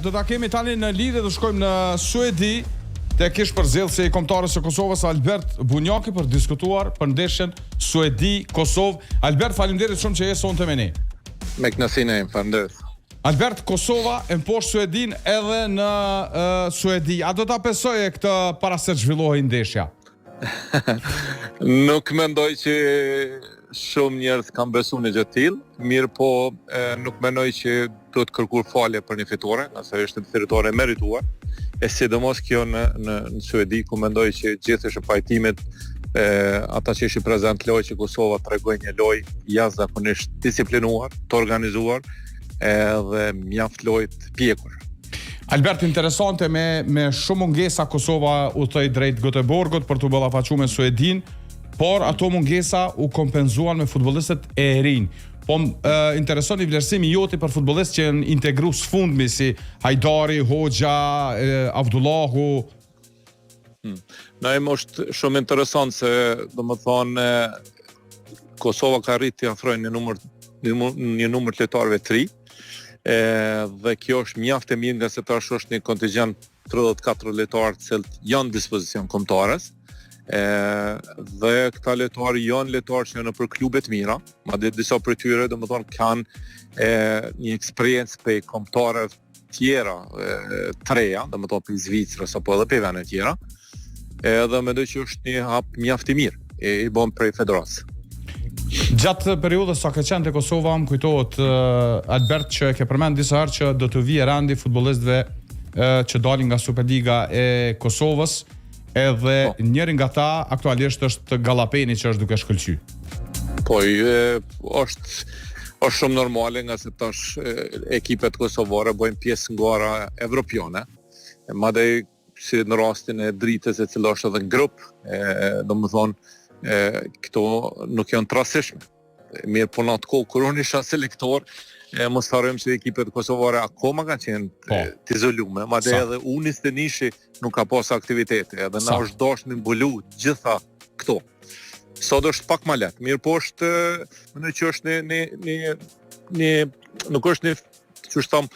do ta kemi tani në lidhje, do shkojmë në Suedi tek ish përzellësi i kombëtarës së Kosovës Albert Bunjaki për diskutuar për ndeshjen Suedi-Kosovë. Albert, faleminderit shumë që je sonte me ne. Me knasinë e faleminderit. Albert, Kosova e mposh Suedin edhe në Suedi. A do ta besoje këtë para se të zhvillohej ndeshja? Nuk mendoj që shumë njerëz kanë besuar në gjë të tillë, mirë po nuk mendoj që do të kërkuar falje për një fitore, nëse është një fitore e merituar. E sidomos kjo në Suedi, ku mendoj që gjithë pajtimet ata që ishin prezant lojë që Kosova tregoi një lojë jashtëzakonisht disiplinuar, të organizuar edhe mjaft lojë të pjekur. Albert, interesante me shumë mungesa Kosova udhtoi drejt Göteborgut për të ballafaquar me Suedin, por ato mungesa u kompenzuan me futbollistët e rinj. Po intereson i vlerësimi joti për futbollist që janë integruar sfundmi si Hajdari, Hoxha, Avdullahu. Na është shumë interesant se domethënë Kosova ka arritur të afrojë një numër lojtarëve të ri. Dhe kjo është mjaft e mirë nga se tash është një kontingjent 34 lojtarë të cilët janë në dispozicion kombëtarës. Dhe këta lojtarë janë lojtarë që janë nëpër klube të mira, madje disa prej tyre domethënë kanë një eksperiencë për kombëtarë tjera të reja, domethënë për Zvicrës apo edhe për vende tjera. Edhe mendoj që është një hap mjaft i mirë i bën prej federatës. Gjatë periudhës sa ke qenë te Kosova, më kujtohet Albert që e ke përmend disa herë që do të vijë randi futbollistëve që dalin nga Superliga e Kosovës, edhe njëri nga ta aktualisht është Gallapeni që është duke shkëlqyer. Po, është shumë normale nga se tash ekipet kosovare bëjnë pjesë nga gara evropiane. Madje si në rastin e Dritës e cila është edhe në grup, domethënë këto nuk janë të rastishme. Mirë po në atë kohë kur unë isha selektor, mos harrojmë se ekipet kosovare akoma kanë qenë të izolume, madje edhe unë Stenishi nuk ka pas aktivitete, edhe na është dashur të mbulu gjitha këto. Sot është pak më lehtë, mirë po është mendoj që është nuk është një çu thon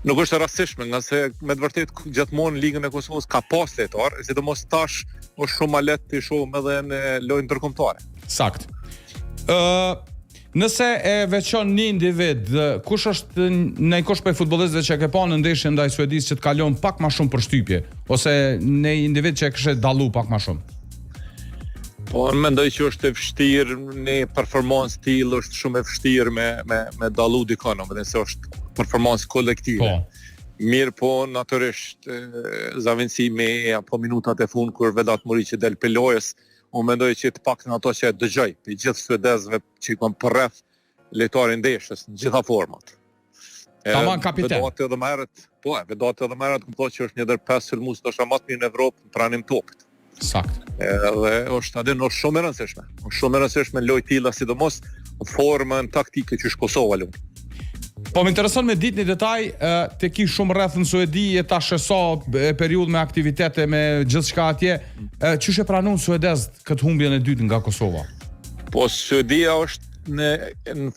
nuk është e rastishme, nga se me të vërtet gjithmonë Ligën e Kosovës ka pas lojtar, sidomos tash është shumë më lehtë të shohim edhe në lojë ndërkombëtare. Sakt. Nëse e veçon një individ, kush është ndonjëkush prej futbollistëve që ke pa në ndeshjen ndaj Suedisë që të kalon pak më shumë përshtypje, ose një individ që e kishte dallu pak më shumë? Po, mendoj që është e vështirë në performancë tillë, është shumë e vështirë me dallu dikon, nëse është performancë kolektive. Mirë po, natyrisht, zavendësimi apo minutat e fundit kur Vedat Muriqi del për lojës, unë mendoj që të paktën ato që e dëgjoj, për gjithë suedezëve që kanë përreth lojtarin ndeshjes në gjitha format. Tamam kapiten. Vedat edhe më herët kuptoj që është një ndër 5 sulmues ndoshta më të mirë në Evropë në pranim topit. Sakt. Edhe është atë shumë e rëndësishme. Është shumë e rëndësishme lojë tilla, sidomos në formën taktike që Kosova lund. Po më intereson me ditë një detaj, te ki shumë rreth në Suedi, e ta shëso periudhë me aktivitete, me gjithçka atje, çysh e pranon suedezët këtë humbjen e dytë nga Kosova? Po Suedia është në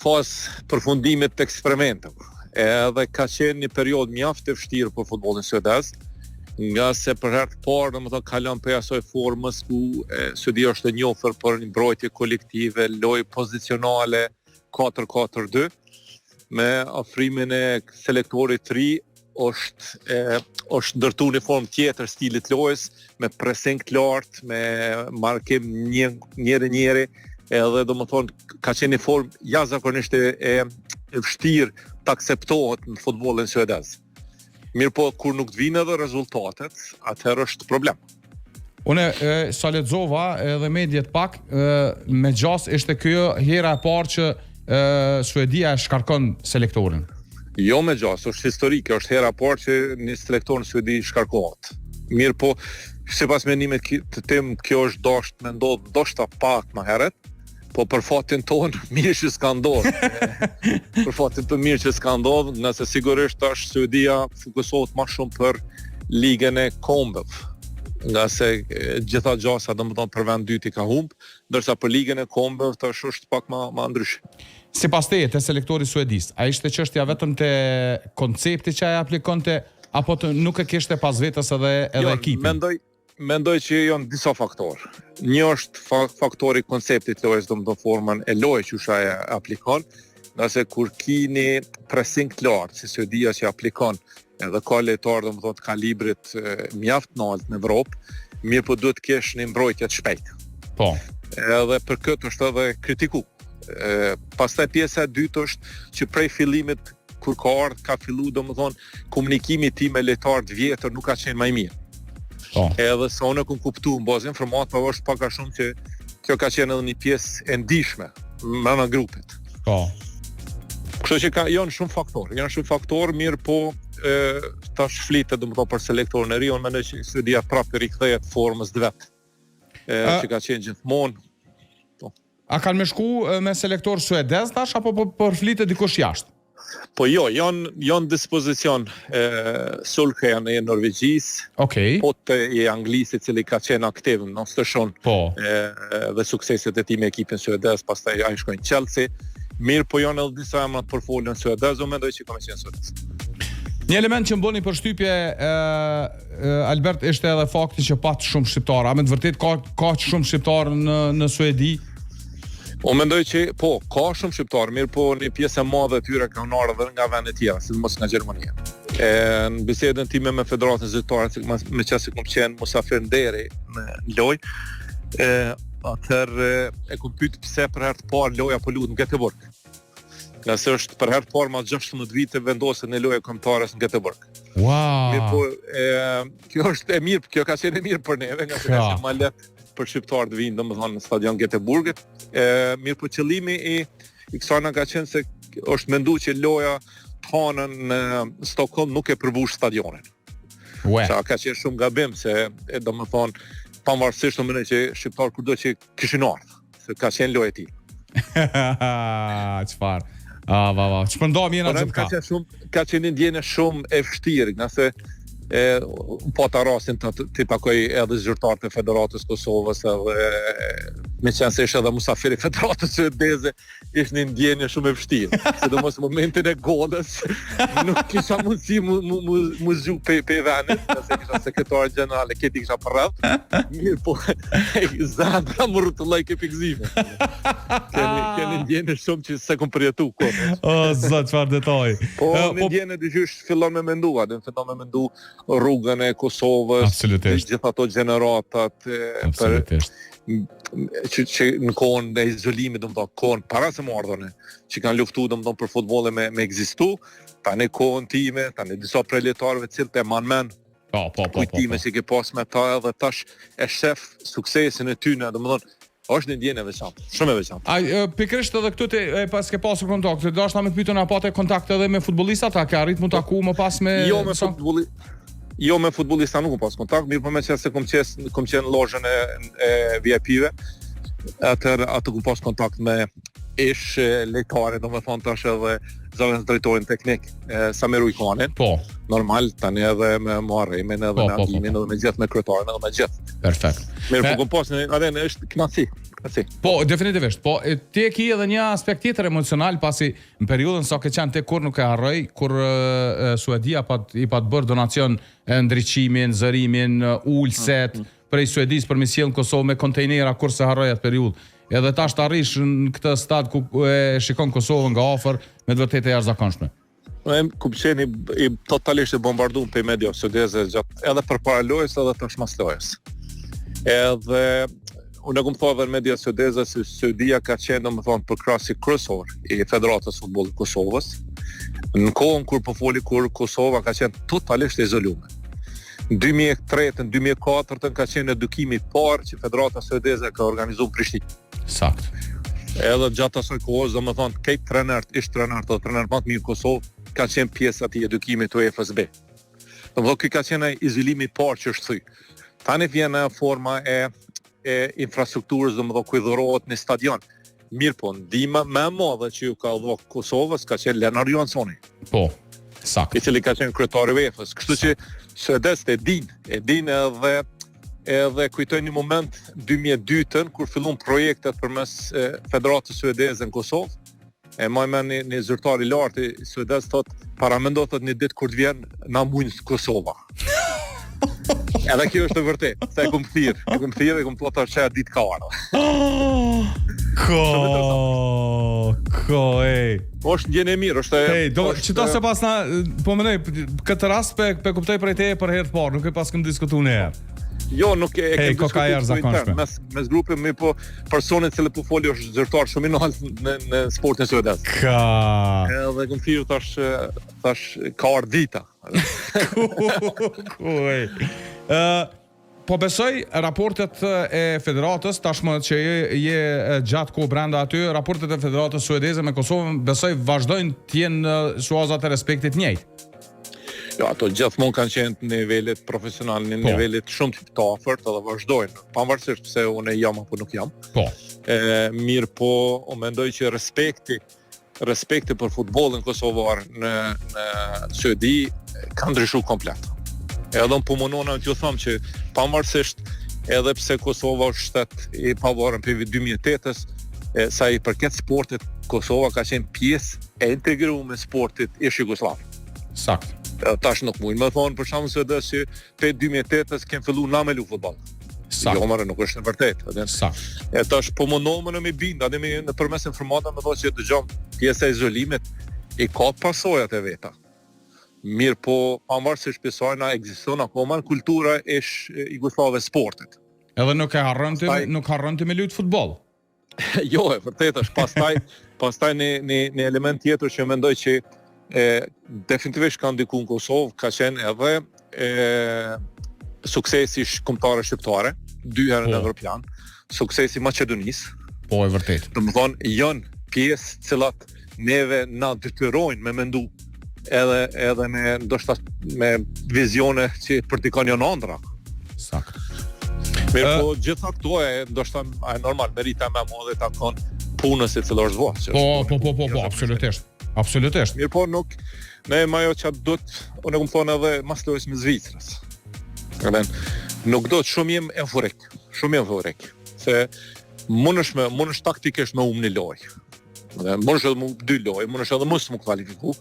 fazë përfundimit të eksperimenteve. Edhe ka qenë një periudhë mjaft e vështirë për futbollin suedez, nga se për herë të parë domethënë kalon për asoj formës ku Suedia është e njohur për një mbrojtje kolektive, lojë pozicionale 4-4-2. Me afrimin e selektorit të ri është ndërtuar në formë tjetër stilit lojës, me pressing të lartë, me markim njëri, edhe domethënë ka qenë një formë jashtëzakonisht e vështirë të akseptohet në futbollin suedez. Mirë po, kur nuk të vinë edhe rezultatet, atëherë është problem. Unë sa lexova edhe mediat pak, me gjas ishte kjo hera e parë që Suedia e shkarkon selektorin. Jo me gjas, është historike, është hera e parë që një selektor në Suedi shkarkohet. Mirë po, sipas mendimit të tim, kjo është dashur me ndodh ndoshta pak më herët, po për fatin tonë mirë që s'ka ndodhur. Për fatin të mirë që s'ka ndodhur, nëse sigurisht tash Suedia fokusohet më shumë për ligën e kombëve. nga se gjitha gjasa domethënë për vend dytë i ka humb, ndërsa për ligën e kombëve tash është pak më ndryshe. Sipas teje te selektori suedis, a ishte çështja vetëm te koncepti që ai aplikonte apo nuk e kishte pas vetes edhe ekipin? Mendoj që janë disa faktorë. Një është faktori konceptit lojës, domethënë formën e lojës që ai aplikon, nga se kur kini pressing të lartë, si Suedia që aplikon, edhe ka lojtarë domethënë të kalibrit mjaft nalt në Evropë, mirë po duhet të kesh një mbrojtje të shpejtë. Po. Edhe për këtë është edhe kritiku. Pastaj pjesa e dytë është që prej fillimit kur ka fillu domethënë komunikimi tim me lojtarë të vjetër nuk ka qenë më i mirë. Po. Edhe sa unë kam kuptuar mbas informatave është pak a shumë që kjo ka qenë edhe një pjesë e ndihshme brenda grupit. Po. Kështu që janë shumë faktorë, mirë po tash flitet domethënë për selektorin e ri, unë mendoj që Suedia prapë rikthehet formës të vet. Që ka qenë gjithmonë. Po. A kanë më shku me selektor suedez tash apo për flitet dikush jashtë? Po jo, janë dispozicion Solskjaer e Norvegjisë, Okej. po të e Anglisë, i cili ka qenë aktiv në stëshon dhe sukseset e tij me ekipin suedez, pastaj ai shkoi në Chelsea. Mirë po janë edhe disa emra për folën suedez, unë mendoj që ka qenë suedez. Një element që mboni përshtypje Albert ishte edhe fakti që pat shumë shqiptarë. A me të vërtet ka shumë shqiptarë në Suedi? Unë mendoj që ka shumë shqiptarë, mirë po një pjesë e madhe e tyre kanë ardhur nga vende të tjera, sidomos nga Gjermania. Në bisedën time me Federatën Zyrtare, me qase kom qenë musafir nderi në lojë, atëherë e kom pyet pse për herë të parë loja po luhet në Göteborg. Nga se është për herë të parë mas 16 vite vendoset në lojë kombëtare në Göteborg. Wow. Mirë po, kjo është e mirë, kjo ka qenë e mirë për neve, nga se ka qenë më lehtë për shqiptarë të vinë domethënë në stadion Göteborgit. Mirë po qëllimi i kësaj ka qenë se është menduar që loja hanën në Stockholm nuk e përmbush stadionin. Sa ka qenë shumë gabim se domethënë pavarësisht unë mendoj që shqiptar kudo që kishin ardhur, se ka qenë lojë e tij. Çfarë? Ç'pëndom jena gjithka. Ka qenë ndjenjë shumë e vështirë, nga se po ta rastin të takoj edhe zyrtarët e Federatës Kosovës edhe me qenë se ishte edhe musafir i Federatës Suedeze, ishte një ndjenjë shumë e vështirë. Sidomos momentin e golës, nuk kisha mundësi mu zgju pe venit, se kisha sekretar gjeneral e këti kisha për rreth. Mirë po, Zandra më rrutulloj ke pikzime. Keni ndjenjë shumë që se kom përjetu kohë. O, zot, çfarë detaj. Po, në ndjenjë dyqysh fillon me mendua, rrugën e Kosovës, gjithë ato gjeneratat që në kohën e izolimit, domethënë kohën para se më ardhurën, që kanë luftuar domethënë për futbollin me ekzistu, tani kohën time, tani disa prej lojtarëve të cilët e man kujtime që ke pas me ta edhe tash e shef suksesin e tyre, domethënë është një ndjenjë e veçantë, shumë e veçantë. Pikërisht edhe këtu pas ke pasur kontakte, dashna me të pyetën apo te kontakt edhe me futbollistat, a ke arrit mu taku më pas me Jo me futbollista nuk pas kontakt, mirë po me qenë se kom qenë lozhën e VIP-ve, atë ku pas kontakt me ish lejtare, domethënë tash edhe zëvendës drejtorin teknik, Samir Ujkanin. Po. Normal, tani edhe me Muharremin, edhe me Andimin, edhe me gjithë me kryetarin, edhe me gjithë. Perfekt. Mirë po kom pas në arenë është kënaqësi. Po, definitivisht. Po, ti e ki edhe një aspekt tjetër emocional pasi në periudhën sa ke qenë te kur nuk e harroj, kur Suedia i pat bërë donacion ndriçimin, zërimin, ulset prej Suedisë për mision në Kosovë me kontejnera kur se harroj atë periudhë. Edhe tash të arrish në këtë stad ku e shikon Kosovën nga afër, me të vërtetë e jashtëzakonshme. Ku qeni i totalisht e bombarduar pe media suedeze edhe përpara lojës edhe tash mas lojës. Edhe unë kom thënë në media suedeze se Suedia ka qenë domethënë përkrahasi kryesor i Federatës Futbollit të Kosovës. Në kohën kur po foli kur Kosova ka qenë totalisht e izoluar. Në 2003, në 2004 ka qenë edukimi i parë që Federata Suedeze ka organizuar në Prishtinë. Sakt. Edhe gjatë asaj kohës, domethënë, këtë trajnerët, ish trajnerët dhe trajnerët më të mirë Kosovë ka qenë pjesë atij edukimit të UFSB. Domethënë, ky ka qenë izolimi i parë që është thy. Tani vjen forma e infrastrukturës, domethënë ku dhurohet në stadion. Mirë po, ndihma më e madhe që ju ka dhënë Kosovës ka qenë Lennart Johanssoni. Po, sakt. I cili ka qenë kryetari i UEFA-s. Kështu që suedezët e din edhe edhe kujtoj një moment 2002-ën kur fillon projektet përmes Federatës Suedeze në Kosovë. E maj me një zyrtar i lartë i Suedez thot, paramendo thot një ditë kur të vjen na mujnë Kosova. Edhe kjo është e vërtet, se e kom thirr, e kom plota që ditë ka ardhur. Ej. Është gjë e mirë, është. Çito se pas na, po mendoj, këtë rast pe kuptoj prej teje për herë të parë, nuk e pas këm diskutuar ne herë. Jo, nuk e kemi diskutuar mes grupit me po personin që po foli është zyrtar shumë i lartë në sportin suedez. Edhe kom thirr tash ka ardhur dita. Po besoj raportet e federatës tashmë që je gjatë kohë brenda aty, raportet e federatës suedeze me Kosovën besoj vazhdojnë të jenë suazat e respektit njëjtë. Jo, ato gjithmonë kanë qenë në nivelet profesionale, në nivelet shumë të afërt edhe vazhdojnë, pavarësisht pse unë jam apo nuk jam. Po. Mirë po, unë mendoj që respekti për futbollin kosovar në Suedi ka ndryshuar komplet. Edhe unë po mundona t'ju them që pavarësisht edhe pse Kosova është shtet i pavarur për 2008-s, sa i përket sportit, Kosova ka qenë pjesë e integruar me sportit ish Jugosllav. Sakt. Tash nuk mund me thonë për shkakun se që te 2008-s kem filluar na me lu futboll. Sakt. Jo, nuk është e vërtetë. Sakt. E tash po mundohem me bind, edhe në përmes informatave më thonë që dëgjom pjesa e izolimit i ka pasojat e veta. Mirë po, pavarësisht kësajna ekziston akoma kultura e jugoslave sportit. Edhe nuk harron ti me lut futboll. Jo, e vërtetë është. Pastaj një element tjetër që mendoj që definitivisht ka ndikuar në Kosovë, ka qenë edhe suksesi shkombëtare shqiptare, 2 herë në Evropian, suksesi Maqedonisë. Po, e vërtetë. Domethënë janë pjesë cilat neve na detyrojnë me mendu edhe me ndoshta me vizione që për t'i kanë janë ëndra. Sakt. Mirë po gjitha këto ndoshta e normal merita më madhe ta kanë punës e cilë është vojë. Po, absolutisht. Mirë po nuk ne ajo që unë kom thonë edhe mas lojës me Zvicrës. Nuk do të shumë jem euforik. Se mundesh taktikisht me një lojë. Mundesh edhe më 2 lojë, mundesh edhe mos më kvalifiku.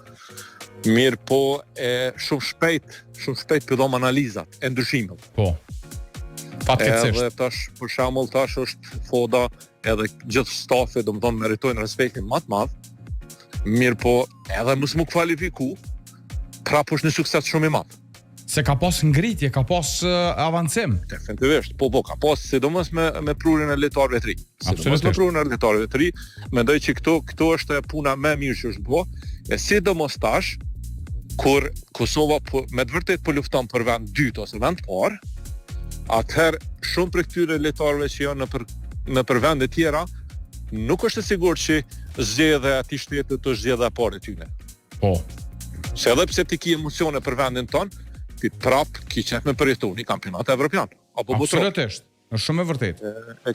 Mirë po shumë shpejt pillon analizat e ndryshimeve. Po. Fatkeqësisht. Edhe tash për shembull është Foda edhe gjithë stafi domethënë meritojnë respektin më të madh. Mirë po edhe mos më kvalifiku, prapë është një sukses shumë i madh. Se ka pas ngritje, ka pas avancim. Definitivisht, po ka pas sidomos me prurjen e lojtarëve të ri. Mendoj që këto është puna më e mirë që është bë, e sidomos tash kur Kosova me të vërtet po lufton për vend dytë ose vend parë, atëherë shumë prej këtyre lojtarëve që janë në për vende tjera, nuk është e sigurt që zgjedhja e atij shteti të zgjedhja e parë e tyne. Po. Se edhe pse ti ke emocione për vendin ton, ti prap ki qef me përjetu një kampionat evropian. Apo absolutisht. Është shumë e vërtetë.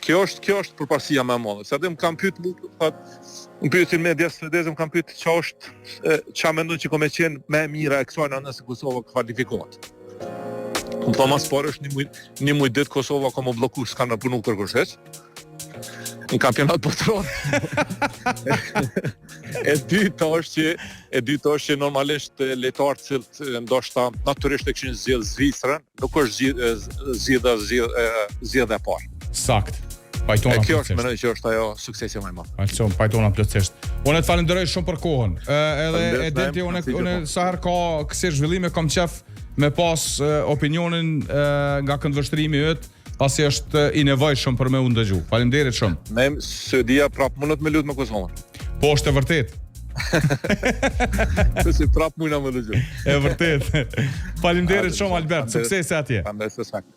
Kjo është përparësia më e madhe. Se edhe më kam pyet më pyetin media suedeze, më kam pyet ç'a mendon që komë qenë më e mira e kësaj nëse Kosova kvalifikohet. Më thonë mas parë është një muj ditë Kosova ka më bloku s'ka në punu kërkosheq në kampionat botëror. E dyta është që normalisht lojtarët cilët ndoshta natyrisht e kishin zgjedhë Zvicrën, nuk është zgjedhja e parë. Sakt. Pajtona. Kjo është mendoj që është ajo suksesi më i madh. Pajtona plotësisht. Unë të falenderoj shumë për kohën. Edhe e deti unë sa herë ka kësaj zhvillime kam qef me pas opinionin nga këndvështrimi yt, pasi është i nevojshëm për me u ndëgju. Faleminderit shumë. Ne Suedia prap mund të më lut me Kosovën. Po, është e vërtet. Si prap mund na më ndëgju. E vërtet. Faleminderit shumë Albert, suksese atje. Faleminderit.